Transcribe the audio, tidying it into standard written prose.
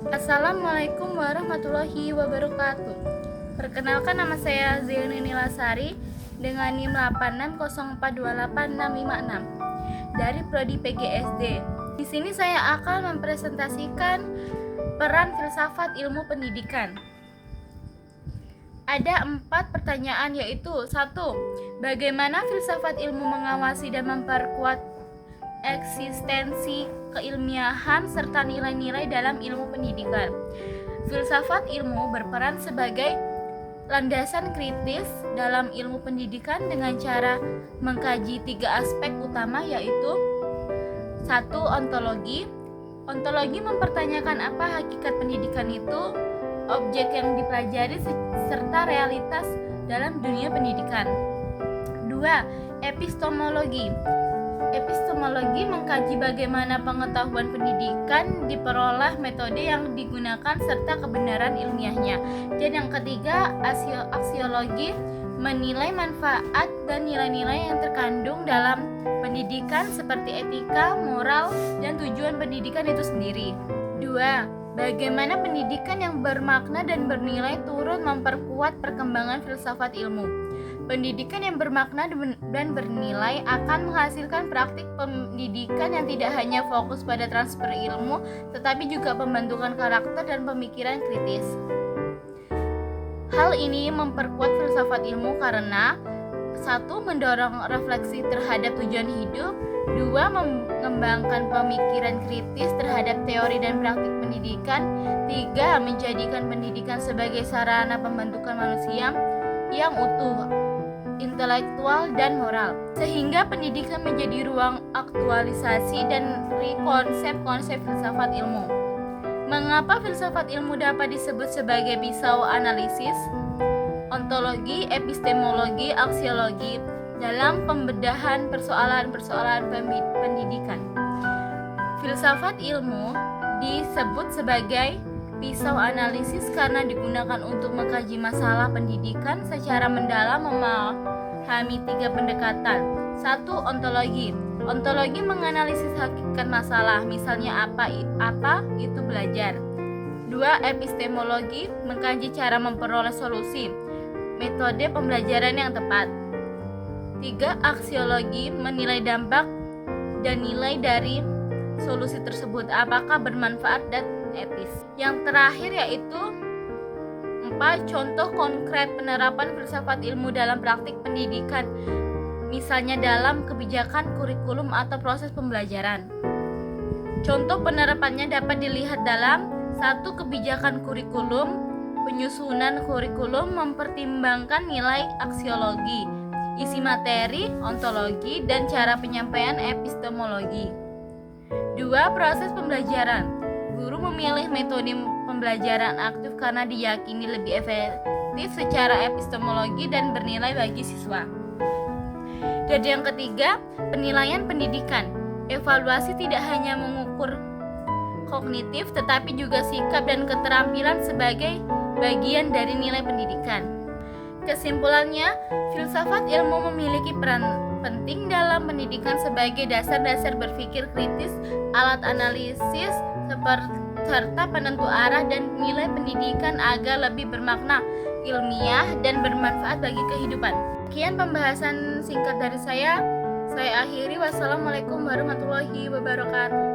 Assalamualaikum warahmatullahi wabarakatuh. Perkenalkan, nama saya Zilni Nilasari dengan NIM 8604285656 dari Prodi PGSD. Di sini saya akan mempresentasikan peran filsafat ilmu pendidikan. Ada 4 pertanyaan, yaitu 1. Bagaimana filsafat ilmu mengawasi dan memperkuat eksistensi keilmiahan serta nilai-nilai dalam ilmu pendidikan? Filsafat ilmu berperan sebagai landasan kritis dalam ilmu pendidikan dengan cara mengkaji 3 aspek utama, yaitu 1. Ontologi. Ontologi mempertanyakan apa hakikat pendidikan itu, objek yang dipelajari serta realitas dalam dunia pendidikan. 2. Epistemologi. Epistemologi mengkaji bagaimana pengetahuan pendidikan diperoleh, metode yang digunakan, serta kebenaran ilmiahnya. Dan yang ketiga, aksiologi menilai manfaat dan nilai-nilai yang terkandung dalam pendidikan seperti etika, moral, dan tujuan pendidikan itu sendiri. 2. Bagaimana pendidikan yang bermakna dan bernilai turut memperkuat perkembangan filsafat ilmu. Pendidikan yang bermakna dan bernilai akan menghasilkan praktik pendidikan yang tidak hanya fokus pada transfer ilmu, tetapi juga pembentukan karakter dan pemikiran kritis. Hal ini memperkuat filsafat ilmu karena 1. Mendorong refleksi terhadap tujuan hidup. 2. Mengembangkan pemikiran kritis terhadap teori dan praktik pendidikan. 3. Menjadikan pendidikan sebagai sarana pembentukan manusia yang utuh, intelektual dan moral, sehingga pendidikan menjadi ruang aktualisasi dan konsep-konsep filsafat ilmu. Mengapa filsafat ilmu dapat disebut sebagai pisau analisis, ontologi, epistemologi, aksiologi dalam pembedahan persoalan-persoalan pendidikan? Filsafat ilmu disebut sebagai pisau analisis karena digunakan untuk mengkaji masalah pendidikan secara mendalam, memahami 3 pendekatan. 1. Ontologi. Ontologi menganalisis hakikat masalah, misalnya apa itu belajar. 2. Epistemologi mengkaji cara memperoleh solusi, metode pembelajaran yang tepat. 3. Aksiologi menilai dampak dan nilai dari solusi tersebut, apakah bermanfaat dan etis. Yang terakhir yaitu 4. Contoh konkret penerapan filsafat ilmu dalam praktik pendidikan, misalnya dalam kebijakan kurikulum atau proses pembelajaran. Contoh penerapannya dapat dilihat dalam 1. Kebijakan kurikulum. Penyusunan kurikulum mempertimbangkan nilai aksiologi, isi materi, ontologi, dan cara penyampaian epistemologi. 2. Proses pembelajaran. Guru memilih metode pembelajaran aktif karena diyakini lebih efektif secara epistemologi dan bernilai bagi siswa. Dan yang ketiga, penilaian pendidikan. Evaluasi tidak hanya mengukur kognitif, tetapi juga sikap dan keterampilan sebagai bagian dari nilai pendidikan. Kesimpulannya, filsafat ilmu memiliki peran penting dalam pendidikan sebagai dasar-dasar berpikir kritis, alat analisis, serta penentu arah dan nilai pendidikan agar lebih bermakna, ilmiah, dan bermanfaat bagi kehidupan. Sekian pembahasan singkat dari saya akhiri. Wassalamualaikum warahmatullahi wabarakatuh.